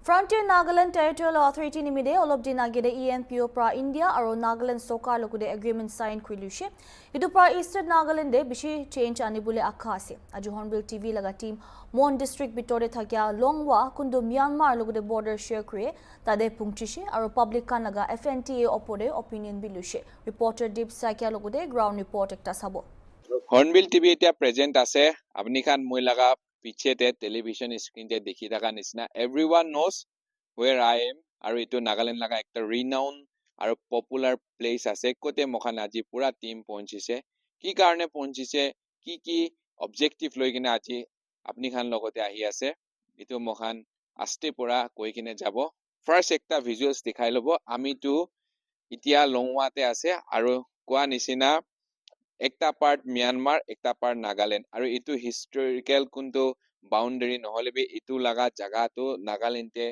Frontier Nagaland Territorial Authority nimide olop din agede ENPO pra India aro Nagaland Sokar lokude agreement sign kwilushe. Itu pra Eastern Nagaland de bishi change anibule akase. Aju Hornbill TV laga team Mon district bitore thakya Longwa kundu Myanmar lokude border share kre tade pungchishe aro public kan laga FNTA opode opinion bilushe. Reporter Deep Sakya lokude ground report ekta sabo. Hornbill TV এতিয়া present আছে আপনি খান মই লাগা পিছেতে television স্ক্ৰিনতে দেখি থাকা নিচিনা এভৰিওয়ান নোস where I am আৰু এটো নাগালেণ্ড লাগা একটা ৰিনাউন আৰু পপুলার প্লেস আছে কোতে মখান আজি পুরা টিম পৌঁছিছে কি কারণে পৌঁছিছে কি অবজেক্টিভ লৈ কিনে আজি আপনি খান লগতে আহি আছে এটো মখান আস্তে পুরা কৈ কিনে যাব ফার্স্ট একটা ভিজুয়ালস দেখাই লব আমি তো ইতিয়া লংৱাতে আছে আৰু কোৱা নিচিনা একটা পার্ট মিয়ানমার একটা পার্ট নাগাল্যান্ড আর এটু হিস্টোরিক্যাল কোনটো বাউন্ডারি নহলে বি এটু লাগা জায়গাটো নাগাল্যান্ডে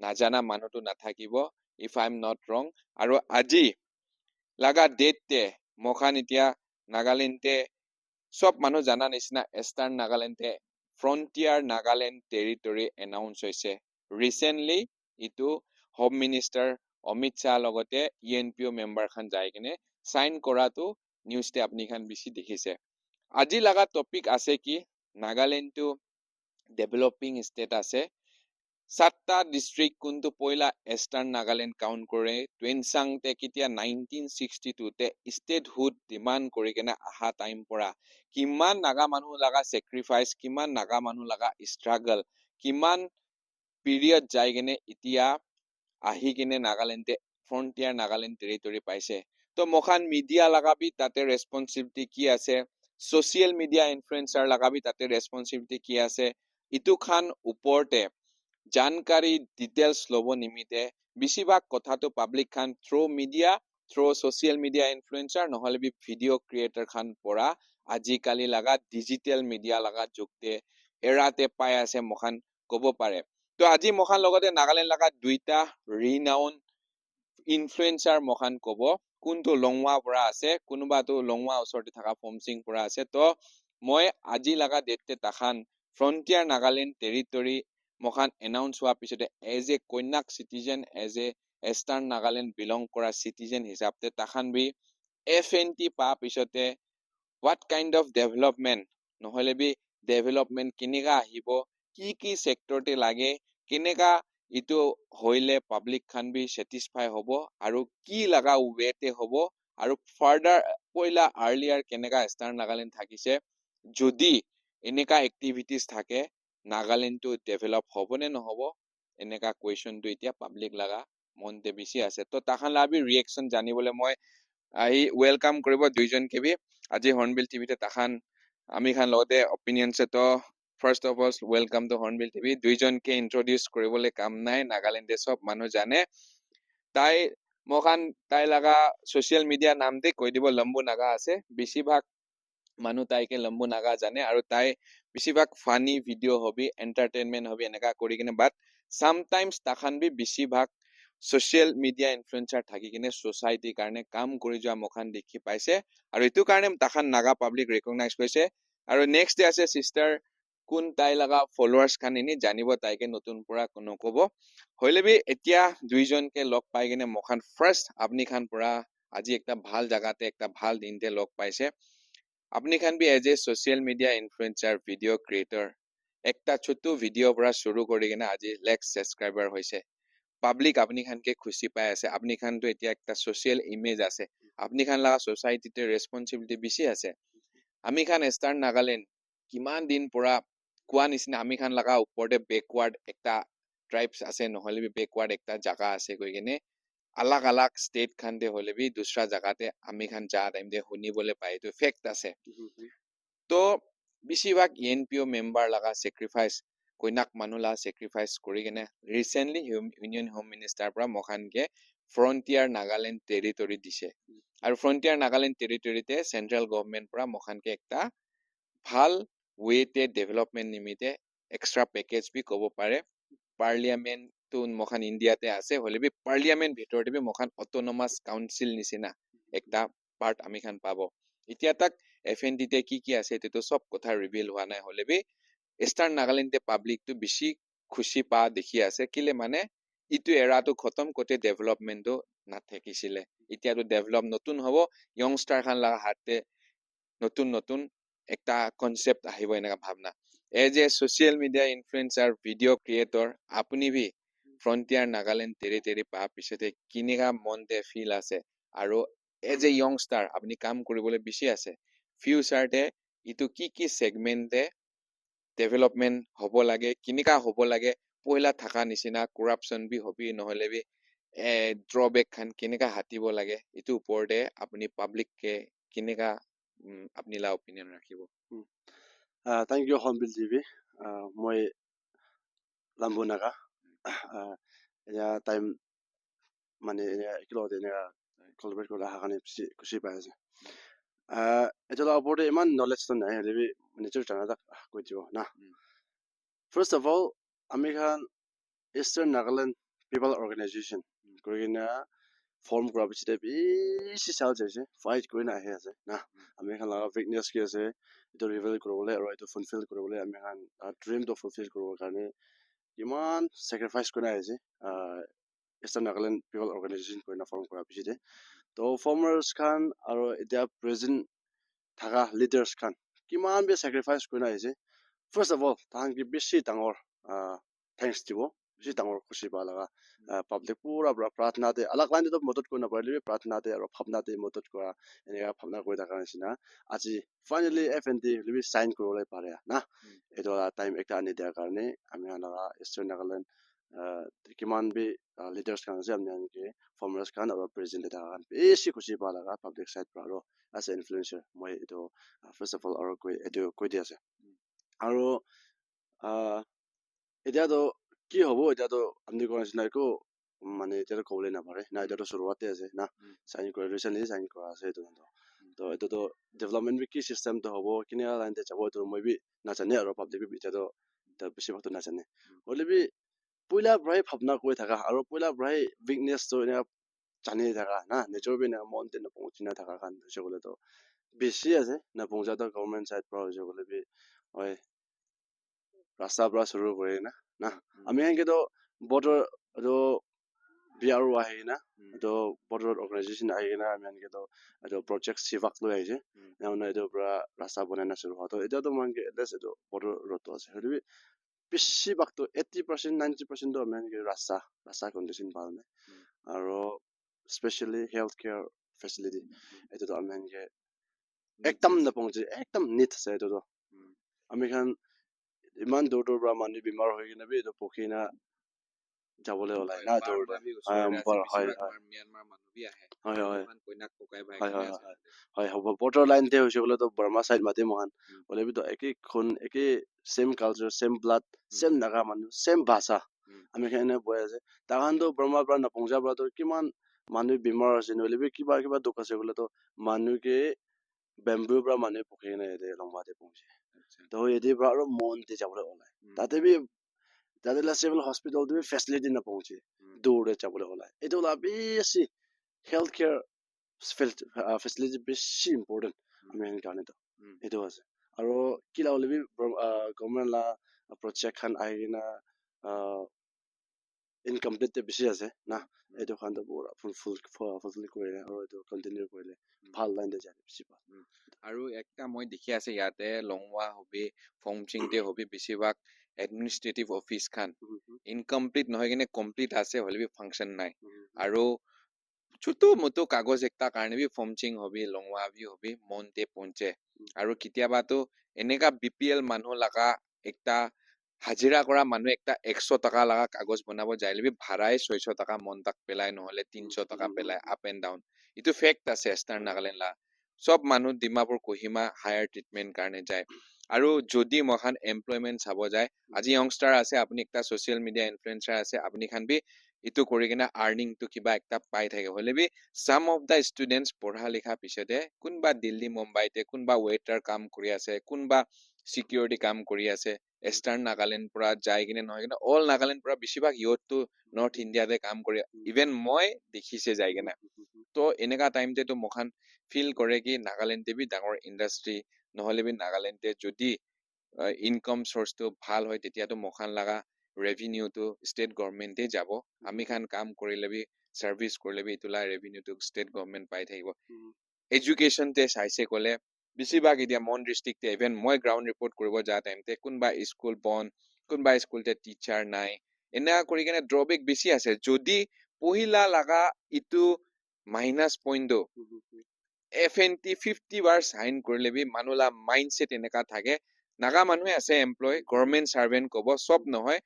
নাজানা মানুহটো নাথাকিব if I am not wrong আর আজি লাগা ডেটতে মখান এতিয়া নাগাল্যান্ডে সব মানুহ জানা নিচিনা ইষ্টার্ন নাগাল্যান্ডে ফ্রন্টিয়ার নাগাল্যান্ড টেরিটরি এনাউন্স হৈছে রিসেন্টলি ইটু হোম মিনিস্টার অমিত শাহ লগতে ইএনপিও মেম্বার খান যাই কিনে সাইন কৰাটো নিউজতে আপনি খান বেশি দেখিছে আজি লাগা টপিক আছে কি নাগাল্যান্ডটো ডেভেলপিং স্টেট আছে 7টা ডিস্ট্রিক্ট কোনটো পয়লা ইষ্টার্ন নাগাল্যান্ড কাউন্ট কৰে টুৱেনচাংতে কিতিয়া 1962 তে স্টেট হুড ডিমান্ড কৰি কেনে আহা টাইম পৰা কিমান নাগা মানুহ লাগা স্যাক্ৰিফাইস কিমান নাগা মানুহ লাগা স্ট্ৰাগল কিমান পিৰিয়ড যাই কেনে এতিয়া আহি কিনে নাগাল্যান্ডে ফ্রন্টিয়ার নাগাল্যান্ড টেরিটরি পাইছে তো মখান মিডিয়া লাগাবি তাতে রেসপন্সিবিলিটি কি আছে সোশিয়াল মিডিয়া ইনফ্লুয়েন্সার লাগাবি তাতে রেসপন্সিবিলিটি কি আছে ইটু খান উপরতে জানকারি ডিটেইলস লব নিমিতে বেশিরভাগ কথাটো পাবলিক খান through media through social media influencer নহলে বি ভিডিও ক্রিয়েটর খান পড়া আজিকালি লাগা ডিজিটাল মিডিয়া লাগা যুগতে এরাতে পাই আছে মখান কব পারে তো আজি মখান লগতে নাগাল্যান্ড লাগা দুইটা রিনাউন ইনফ্লুয়েন্সার মখান কব কোনটো লংৱা পৰা আছে কোনোবাটো লংৱা ওচৰতে থকা ফমসিং পৰা আছে তো মই আজি লাগা ডেটতে তাখান ফ্ৰন্টিয়াৰ নাগাল্যান্ড টেৰিটৰি মখান এনাউন্স হোৱা পিছতে as a Konyak citizen as a eastern Nagaland belong কৰা সিটিজেন হিচাপতে তাখান বি এফএনটি পা পিছতে what kind of development নহলে বি ডেভেলপমেন্ট কিনেকা আহিব কি সেক্টৰতে লাগে কিনেকা ইটো হইলে পাবলিক খান বি স্যাটিসফাই হব আৰু কি লাগা ওয়েতে হব আৰু ফার্দার পয়লা আর্লিয়ার কেনেকা ইষ্টার্ন নাগাল্যান্ড থাকিছে যদি এনেকা এক্টিভিটিস থাকে নাগাল্যান্ডটো ডেভেলপ হবনে নহব এনেকা কোয়েশনটো এতিয়া পাবলিক লাগা মনতে বেশি আছে তো তাখান লাবি রিঅ্যাকশন জানিবলে মই আহি ওয়েলকাম কৰিব দুইজন কেবি আজি হর্নবিল টিভিতে তাখান আমি খান লগতে অপিনিয়নস তো first of all welcome to hornbill TV দুইজনকে ইন্ট্রোডিউস কৰিবলৈ কাম নাই নাগাল্যান্ডে সব মানুহ জানে তাই মখান তাই লাগা সোশিয়াল মিডিয়া নাম দে কৈ দিব লম্বু নাগা আছে বেশিরভাগ মানুহ তাইকে লম্বু নাগা জানে আৰু তাই বেশিৰভাগ ফানি ভিডিও হবি এন্টাৰটেইনমেন্ট হবি এনেকা কৰি কিনে বাট সামটাইমস তাখান বি বেশিৰভাগ সোশিয়াল মিডিয়া ইনফ্লুয়েন্সাৰ থাকি কিনে সোসাইটিৰ কাৰণে কাম কৰি যোৱা মখান দেখি পাইছে আৰু এটো কাৰণে তাখান নাগা পাবলিক ৰেকগনাইজ কৰিছে আৰু নেক্সট ডে আছে সিস্টাৰ কোন তাই লাগা ফলোয়াৰ্স খান এনে জানিব তাইকে নতুন পৰা নকব হইলেবি এতিয়া দুইজনকে লগ পাই কিনে মখান ফাৰ্স্ট আপনি খান পৰা আজি একটা ভাল জায়গাতে একটা ভাল দিনতে লগ পাইছে আপনি খান বি as a social media influencer video creator একটা ছোট ভিডিও পৰা শুৰু কৰি কিনে আজি লাখ সাবস্ক্রাইবার হৈছে পাবলিক আপনি খানকে খুশি পাই আছে আপনি খান তো এতিয়া একটা সোশিয়াল ইমেজ আছে আপনি খান লাগা সোসাইটিতে রেসপন্সিবিলিটি বেশি আছে আমি খান ইষ্টার্ন নাগাল্যান্ড কিমান দিন পৰা কোৱা নিচিনা আমি খান লাগা উপৰতে বেকওয়ার্ড একটা ট্রাইবস আছে নহলে বি বেকওয়ার্ড একটা জায়গা আছে কই কিনে अलग अलग स्टेट खान दे होले भी दूसरा जगह ते आमी खान जा टाइम दे हुनी बोले पाए तो फैक्ट আছে तो বেশিরভাগ এনপিও মেম্বার লাগা স্যাক্রিফাইস কইনাক মানুলা স্যাক্রিফাইস কৰি কেনে ৰিসেন্টলি ইউনিয়ন হোম মিনিস্টাৰ পৰা মখানকে ফ্ৰন্টিয়াৰ নাগাল্যান্ড টেৰিটৰি দিছে আৰু ফ্ৰন্টিয়াৰ নাগাল্যান্ড টেৰিটৰিতে সেন্ট্ৰাল গভৰ্নমেন্ট পৰা মখানকে একটা ভাল ওয়েতে ডেভেলপমেন্ট নিমিতে এক্সট্রা প্যাকেজ বি কব পারে পার্লিয়ামেন্ট তো মখান ইন্ডিয়াতে আছে হলে বি পার্লিয়ামেন্ট ভিতৰতে বি মখান অটোনমাস কাউন্সিল নিচিনা একটা পার্ট আমি খান পাব এতিয়া তাক এফএনডি তে কি আছে এটো সব কথা রিভিল হোৱা নাই হলে বি ইষ্টার্ন নাগাল্যান্ডে পাবলিক তো বেশি খুশি পা দেখি আছে কিলে মানে ইটো এৰাটো খতম কোতে ডেভেলপমেন্টটো নাথাকিছিলে এতিয়াতো ডেভেলপ নতুন হ'ব ইয়ংষ্টাৰ খান লাগা হাতে নতুন নতুন একটা কনসেপ্ট আহিব এনেকা ভাবনা as a social media influencer video creator আপনি ভি ফ্রন্টিয়ার নাগাল্যান্ড তেরে তেরে পা পিছতে কিনেগা মনতে ফিল আছে আৰু এজ এ ইয়ংষ্টাৰ আপুনি কাম কৰিবলৈ বেছি আছে ফিউচাৰতে ইটো কি সেগমেন্টে ডেভেলপমেন্ট হ'ব লাগে কিনিকা হ'ব লাগে পয়লা থাকা নিচিনা কৰাপশন বি হবি নহলে বি ড্ৰবেক খান কেনেকা হাতিব লাগে ইটো ওপৰতে আপুনি পাব্লিক কে কেনেকা আপুনি লা অপিনিয়ন ৰাখিব Thank you, Hornbill TV. Moi Lambu Naga. Ya time mane ya kilo de ya collaborate ko la hakane kushi pa ase. Eto la board iman knowledge to nahi lebi nature chana da ko jibo na. First of all, American Eastern Nagaland People Organization koina form kora bichite bi si sal jese fight koina ahe ase na. American la weakness ki ase ito reveal korobole aro ito fulfill korobole American dream to fulfill korobo karne iman sacrifice koina ase Eastern Nagaland People Organization koina form kora bichite to farmers kan aro etia present thaga leaders kan kiman be sacrifice koina ase first of all tang ki beshi tangor thanks dibo beshi tangor khushi ba laga public pura pratna de alag line to modot ko na parle pratna de aro bhavna de modot ko enega bhavna ko da kan sina aji finally FND libi sign ko lai pare na edo time ekta ani der karne ami laga Eastern Nagaland kiman be leaders kan je amni ke farmers kan aro president da kan beshi khushi ba laga public side pro as an influencer moi edo first of all aro ko edo ko dia ase aro এতিয়া তো কি হব এতিয়া তো আপনি কোন আছে নাইকো মানে এটা কবলে না পারে না এটা তো শুরুতে আছে না সাইন করে রিসেন্টলি সাইন করা আছে তো তো এটা তো ডেভেলপমেন্ট কি সিস্টেম তো হবো কিনে লাইনতে যাব তো মই বি না জানে আর পাবলিক বি এটা তো বেশি ভাগ তো না জানে হলে বি পয়লা ব্রাই ভাবনা কই থাকা আর পয়লা ব্রাই উইকনেস তো এনে জানি থাকা না নেচার বি না মন তে না পৌঁছি না থাকা কান হইছে বলে তো বেশি আছে না পৌঁছা তো গভর্নমেন্ট সাইড পৰা হইছে বলে বি হয় ৰাস্তা পৰা শুরু করে না আমি এনকে তো border তো BRO আহে না তো border organization আহে না আমি এনকে তো তো project sivak লৈ আইছে না না এটো পৰা রাস্তা বনাই না শুরু হতো এটা তো মানকে এড্রেস এটো border রত আছে হলিবি বেশি ভাগ তো 80% 90% তো আমি এনকে রাস্তা কন্ডিশন ভাল না আর স্পেশালি হেলথ কেয়ার ফ্যাসিলিটি এটো তো আমি এনকে একদম না পৌঁছে একদম নিট আছে এটো তো আমি খান ইমান দূৰ দূৰ পৰা মানুহ বিমাৰ হৈ কিনে বি এইটো পক্ষী না যাবলৈ ওলাই না দূৰ হয় মিয়ানমাৰ মানুহ বি আহে হয় হয় কইনাক পকাই ভাই হয় হ'ব বৰ্ডাৰ লাইন তে হৈছে বোলে তো বৰ্মা সাইড মাতে মহান বোলে বি তো একে খুন একে same culture same blood same Naga মানুহ সেম ভাষা আমি খানে বৈ আছে তাহান তো বৰ্মাৰ পৰা নপঞ্জাব পৰা তো কিমান মানুহ বিমাৰ আছে নহলে বি কিবা কিবা দুখ আছে বোলে তো মানুহকে বেম্বুৰ পৰা মানুহ পক্ষী কিনে লম্বাতে পਹੁঁচে তো এদি পৰা আৰু মন তে যাবলৈ ওলাই তাতে বি তাতে সিভিল হসপিটাল তো ফেসিলিটি না পৌঁছে দৌড়ে যাবলৈ ওলাই এইটো ওলা বেছি হেলথ কেয়ার ফেসিলিটি বেছি ইম্পর্টেন্ট আমি এনে কাৰণে তো এইটো আছে আৰু কিলা হলে বি গভর্নমেন্ট লা প্রজেক্ট খান আহি কিনা ইনকমপ্লিট বেছি আছে না এইটো খান তো পুৰা ফুলফিল কৰিলে আৰু এইটো কন্টিনিউ কৰিলে ভাল লাইন দে যায় বেছি ভাল আৰু একটা মই দেখি আছে ইয়াতে লংৱা হবি ফংচিংতে হবি বেছিভাগ এডমিনিষ্ট্ৰেটিভ অফিচ খান ইনকমপ্লিট নহয় কিনে কমপ্লিট আছে হলে বি ফাংশন নাই আৰু ছোটো মোটো কাগজ একটা কাৰণে B ফংচিং hobby Longwa B hobby মনতে পঞ্চে আৰু কেতিয়াবাতো এনেকা বিপিএল মানুহ লাগা একটা হাজিৰা কৰা মানুহ একটা 100 টাকা লাগা কাগজ বনাব যাইলে বি ভাড়াই 600 টাকা মন তাক পেলাই নহলে 300 টাকা পেলাই আপ এন্ড ডাউন ইটো ফেক্ট আছে ইষ্টাৰ্ণ নাগালেণ্ড লা সব মানুহ ডিমাপুৰ কোহিমা হায়াৰ ট্ৰিটমেন্ট কাৰণে যায় আৰু যদি মহান এমপ্লয়মেন্ট চাব যায় আজি ইয়ংষ্টাৰ আছে আপুনি একটা সোশ্যাল মিডিয়া ইনফ্লুয়েন্সাৰ আছে আপুনি খান বি ইটো কৰি কিনা আৰ্নিং তো কিবা একটা পাই থাকে হলে be some of the students পঢ়া লিখা পিছতে কোনবা দিল্লী মুম্বাইতে কোনবা ৱেটাৰ কাম কৰি আছে কোনবা সিকিউৰিটি কাম কৰি আছে ইষ্টাৰ্ণ নাগালেণ্ড পৰা যাই কিনে নহয় কিনে অল নাগালেণ্ড পৰা বেছিভাগ ইয়তটো নৰ্থ ইণ্ডিয়াতে কাম কৰি ইভেন মই দেখিছে যাই কিনে তো এনেকা টাইমতে তো মখান ফিল কৰে কি নাগালেণ্ডে বি ডাঙৰ ইণ্ডাষ্ট্ৰি নহলে বি নাগালেণ্ডে যদি ইনকাম সোৰ্সটো ভাল হয় তেতিয়াতো মখান লাগা revenue to state government te jabo ami khan kam korile bi service korile bi itula revenue to state government pai thaibo education te saise kole bisibag idia mon district te even moi ground report koribo ja time te kunba school bon kunba school te teacher nai ena kori kene drawback bisi ase jodi pohila laga itu minus point do FNT 50 বার sign কৰিলে বি মানুলা mindset এনেকা থাকে নাগা মানুহে আছে employ government সাৰ্ভেন্ট কব সব নহয়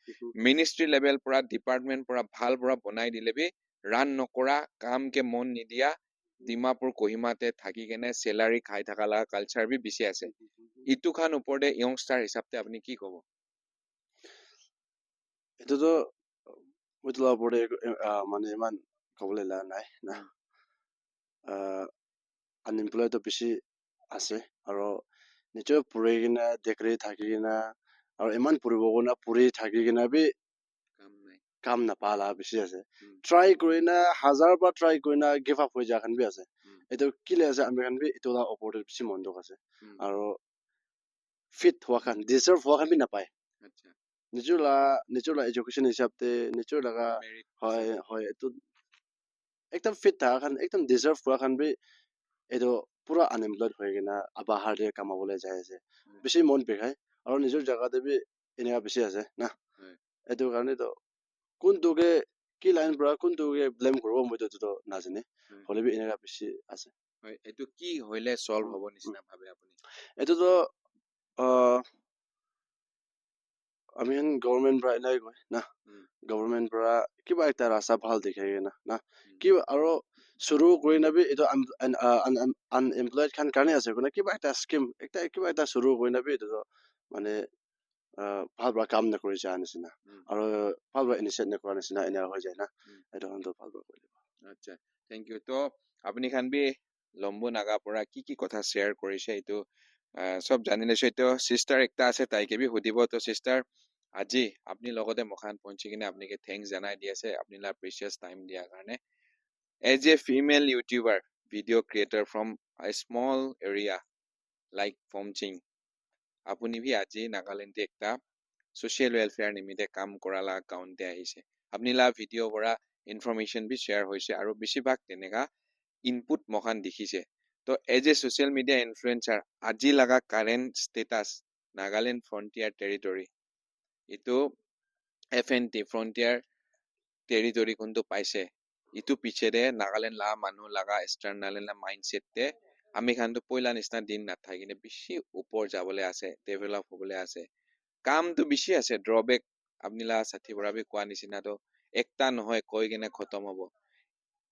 মিনিষ্ট্ৰি লেভেল পৰা ডিপাৰ্টমেন্ট পৰা ভাল পৰা বনাই দিলে বি ৰান নকৰা কাম কে মন নিদিয়া ডিমাপুৰ কোহিমাতে থাকি কেনে সেলাৰি খাই থাকা লাগা কালচাৰ বি বেছি আছে ইটো খান ওপৰতে ইয়ংষ্টাৰ হিচাপতে আপুনি কি কব এটোতো মইতলা ওপৰতে মানে ইমান ক'বলৈ লাগা নাই না আনএমপ্লয়েড বেছি আছে আৰু নিজৰ পঢ়ি কিনে ডিগ্ৰী থাকি কিনে আৰু ইমান পঢ়িব কিনে পঢ়ি থাকি কিনে বি কাম নাই কাম নাপালা বেছি আছে ট্ৰাই কৰি না হাজাৰ বাৰ ট্ৰাই কৰি না গিভ আপ হৈ যা খান বি আছে এইটো কি লৈ আছে আমি খান বি এইটো ওপৰতে বেছি মনোযোগ আছে আৰু ফিট হোৱা খান ডিজাৰ্ভ হোৱা খান বি নাপায় আচ্ছা নিজৰ এডুকেশ্যন হিচাপতে নিজৰ লগা হয় হয় এইটো একদম ফিট থকা খান একদম ডিজাৰ্ভ হোৱা খান বি এইটো পুৰা আনএমপ্লয়েড হৈ কিনে বাহিৰতে কামাবলৈ যাই আছে বেছি মন বিষায় আৰু নিজৰ জেগাতে বি এনেকুৱা বেছি আছে না এইটো কাৰণেতো কোনটোকে কি লাইন পৰা কোনটোকে ব্লেম কৰিব মইতো নাজানে হ'লে বি এনেকুৱা বেছি আছে হয় এটো কি হইলে সলভ হ'ব নিচিনা ভাবে আপুনি এইটোতো আমি গভৰ্ণমেণ্ট পৰা এনেকৈ কয় না গভৰ্ণমেণ্ট পৰা কিবা এটা ৰাস্তা ভাল দেখাই কিনে না কিবা আৰু শুৰু কৰি নাবি এইটো আনএমপ্লয়েড খান কাৰণে আছে কোনে কিবা এটা স্কিম কিবা এটা শুৰু কৰি নাবি এইটো মানে ভাল ভাল কাম নকৰি যায় নিচিনা আৰু ভাল ভাল ইনিচিয়েট নকৰা নিচিনা এনে হৈ যায় না এইটো খানটো ভাল ভাল কৰি দিব আচ্ছা থ্যাংক ইউ তো আপুনি খান বি লম্বু নাগা পৰা কি কথা শেয়াৰ কৰিছে এইটো সব জানি লৈছো এইটো সিস্টাৰ একটা আছে তাইকে বি সুধিব তো সিস্টাৰ আজি আপুনি লগতে মখান পਹੁঁচি কিনে আপুনিকে থেংকস জনাই দি আছে আপুনিলা প্ৰিচিয়াছ টাইম দিয়াৰ কাৰণে as a female YouTuber video' creator from a small area like ফমচিং আপুনি ভি আজি নাগালেণ্ডে একটা সোশ্যাল ওয়েলফেয়াৰ নিমিত্তে কাম কৰালা কাউন্টে আহিছে আপুনিলা ভিডিঅ' পৰা ইনফৰমেশ্যন বি শ্বেয়াৰ হৈছে আৰু বেছিভাগ তেনেকা ইনপুট মখান দেখিছে তো as a social media influencer আজি লগা current status Nagaland frontier territory ইটো FNT ফ্ৰণ্টিয়াৰ টেৰিটৰী কোনটো পাইছে ইটো পিছেৰে নাগালেণ্ড লা মানুহ লগা এক্সটাৰ্নাল মাইণ্ডছেটতে আমি খানটো পইলা নিচিনা দিন নাথাকি কিনে বেছি ওপৰ যাবলৈ আছে ডেভেলপ হ'বলৈ আছে কামটো বেছি আছে ড্ৰবেক আপুনিলা সাথী পৰা বি কোৱা নিচিনাটো একটা নহয় কৈ কিনে খতম হ'ব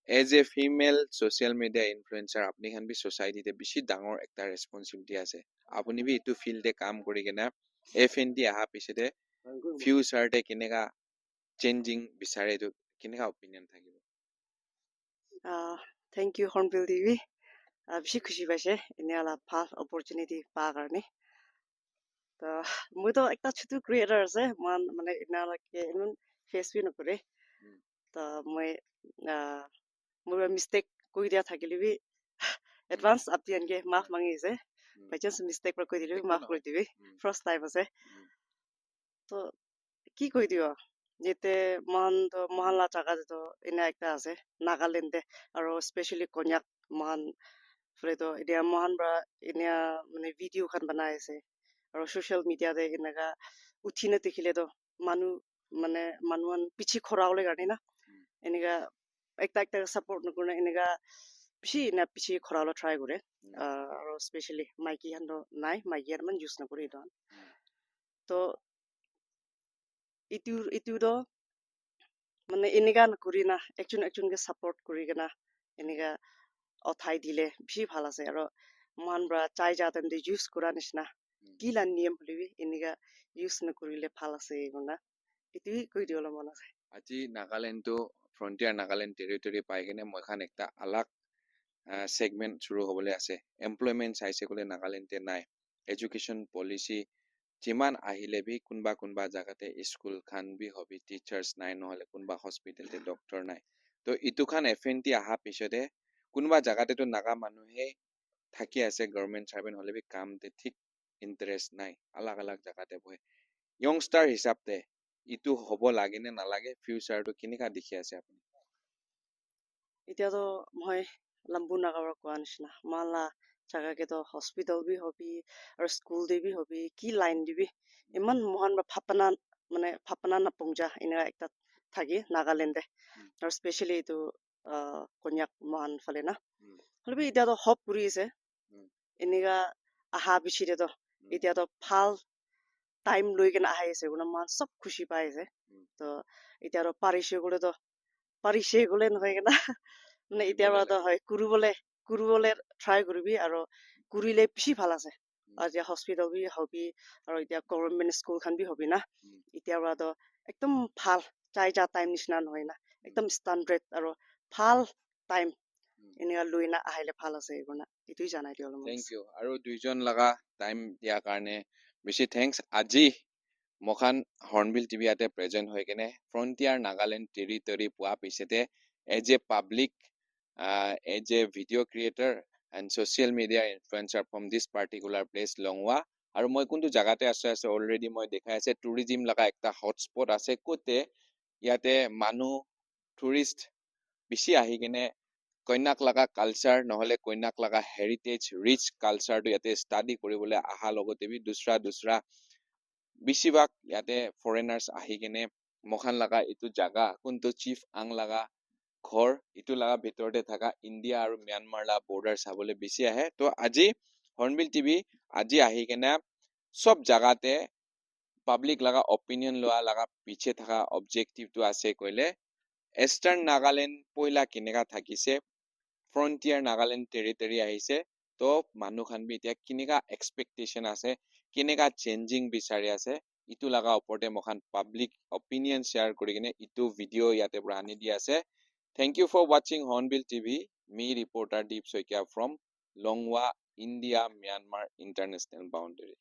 as a female social media influencer আপুনি খান বি সোসাইটিতে বেছি ডাঙৰ একটা ৰেসপন্সিবিলিটি আছে আপুনি বি এইটো ফিল্ডে কাম কৰি কিনে FNT আহা পিছতে ফিউচাৰতে কেনেকা চেঞ্জিং বিচাৰে এইটো কেনেকা অপিনিয়ন থাকিব Thank you, Hornbill TV. Bishi khushi paise ene ala ভাল opportunity পা কাৰণে তো মইতো একটা ছোট ক্ৰিয়েটৰ আছে মানে এনালৈকে ইমান ফেচ বি নকৰে তো মই মোৰ মিষ্টেক কৰি দিয়া থাকিলে বি এডভান্স আপনি এনেকে মাফ মাগিছে বাই চান্স মিষ্টেক পৰা কৈ দিলে মাফ কৰি দিবি ফাৰ্ষ্ট টাইম আছে তো কি কৈ দিও যেতে মহানলা জাগাতে এনে একটা আছে নাগালেণ্ডে আৰু স্পেচিয়েলি কন্যাক মহান ফ্ৰেটো এতিয়া মহান পৰা এনে মানে ভিডিঅ' খান বনাই আছে আৰু সোশ্যাল মিডিয়াতে এনেকা উঠিনে দেখিলেতো মানুহন পিছি খৰাবলৈ কাৰণে না এনেকা একটা সাপোৰ্ট নকৰে এনেকা বেছি না পিছি খৰাবলৈ ট্ৰাই কৰে আৰু স্পেচিয়েলি মাইকী খানটো নাই মাইকী মান ইউজ নকৰে এইটো তো ইটো মানে এনেকা নকৰি না একজনকে সাপোৰ্ট কৰি কিনা এনেকা অথাই দিলে বেছি ভাল আছে আৰু মহান পৰা চাই যাতে ইউজ কৰা নিচিনা কি লান নিয়ম হলিবি এনেকা ইউজ নকৰিলে ভাল আছে এইগুলা এইটোৱে কৈ দিবলৈ মন আছে আজি নাগালেণ্ডটো ফ্ৰণ্টিয়াৰ নাগালেণ্ড টেৰিটৰী পাই কিনে মইখান একটা আলাগ সেগমেন্ট শুরু হবলৈ আছে এমপ্লয়মেন্ট চাইছে কলে নাগালেণ্ডে নাই এডুকেশ্যন পলিচি যিমান আহিলে বি কোনবা জাগাতে স্কুল খান বি হবি টিচাৰ্স নাই নহলে কোনবা হস্পিটেলতে ডক্টৰ নাই তো ইটো খান FNT আহা পিছতে কোনবা জাগাতেতো নাগা মানুহে থাকি আছে গভৰ্ণমেণ্ট সাৰ্ভেন্ট হলে বি কামতে ঠিক ইন্টাৰেষ্ট নাই আলাগ জাগাতে বহে ইয়ংষ্টাৰ হিচাপতে ইটো হ'ব লাগে নে নালাগে ফিউচাৰটো কেনেকা দেখি আছে আপুনি এতিয়াতো মই লাম্বু নাগাৰ কোৱা নিচিনা মালা জাগাকেতো হস্পিটেল বি হবি আৰু স্কুল দেবি হবি কি লাইন দিবি ইমান মহান ভাপনা মানে ভাপনা নাপংজা এনেকা একটা থাকি নাগালেণ্ডে আৰু স্পেচিয়েলি এইটো কন্যাক মহান ফালে না হ'লেবি এতিয়াতো হপ কৰি আছে এনেকা আহা পিছিতেতো এতিয়াতো ভাল টাইম লৈ কেনে আহি আছে কোনো মান চব খুচি পাই আছে তো এতিয়াতো পাৰিছে গ'লে নহয় কেনা মানে এতিয়াৰ পৰা হয় কৰিবলৈ ট্ৰাই কৰিবি আৰু কৰিলে বেছি ভাল আছে আৰু এতিয়া হস্পিটেল বি হবি আৰু এতিয়া গভৰ্ণমেণ্ট স্কুল খান বি হবি না এতিয়াৰ পৰা একদম ভাল চাই যা টাইম নিচিনা নহয় না একদম ষ্টাণ্ডাৰ্ড আৰু ভাল টাইম এনেকা লৈ না আহিলে ভাল আছে এইবোৰ না এইটোৱে জানাই দিয়ক থেংক ইউ আৰু দুইজন লগা টাইম দিয়াৰ কাৰণে বেছি থেংকছ আজি মখান হৰ্ণবিল টিভি ইয়াতে প্ৰেজেণ্ট হৈ কেনে ফ্ৰণ্টিয়াৰ নাগালেণ্ড টেৰিটৰী পোৱা পিছতে as a public as a video' creator and social media influencer from this particular place Longwa আৰু মই কোনটো জাগাতে আছে অলৰেডি মই দেখাই আছে টুৰিজিম লগা একটা হটস্পট আছে কোতে ইয়াতে মানুহ টুৰিষ্ট বেছি আহি কেনে কন্যাক লগা কালচাৰ নহলে কন্যাক লগা হেৰিটেজ ৰিচ কালচাৰটো ইয়াতে ষ্টাডি কৰিবলৈ অহাৰ লগতে দুসৰা বেছিভাগ ইয়াতে ফৰেনাৰ্ছ আহি কেনে মখান লগা এইটো জাগা কোনটো চিফ আং লগা ঘৰ ইটো লগা ভিতৰতে থকা ইণ্ডিয়া আৰু ম্যানমাৰ লগা বৰ্ডাৰ চাবলৈ বেছি আহে তো আজি হৰ্ণবিল টিভি আজি আহি কেনে সব জাগাতে পাব্লিক লগা অপিনিয়ন লোৱা লগা পিছে থকা অবজেক্টিভটো আছে কইলে ইষ্টাৰ্ণ নাগালেণ্ড পইলা কেনেকা থাকিছে ফ্ৰণ্টিয়াৰ নাগালেণ্ড টেৰিটৰী আহিছে তো মানুহ খান বি এতিয়া কেনেকা এক্সপেক্টেশন আছে কেনেকা চেঞ্জিং বিচাৰি আছে ইটো লগা ওপৰতে মখান পাব্লিক অপিনিয়ন শ্বেয়াৰ কৰি কিনে ইটো ভিডিঅ' ইয়াতে পৰা আনি দি আছে থেংক ইউ ফৰ ৱাচিং Hornbill TV me reporter Deep Saikia from Longwa India Myanmar international boundary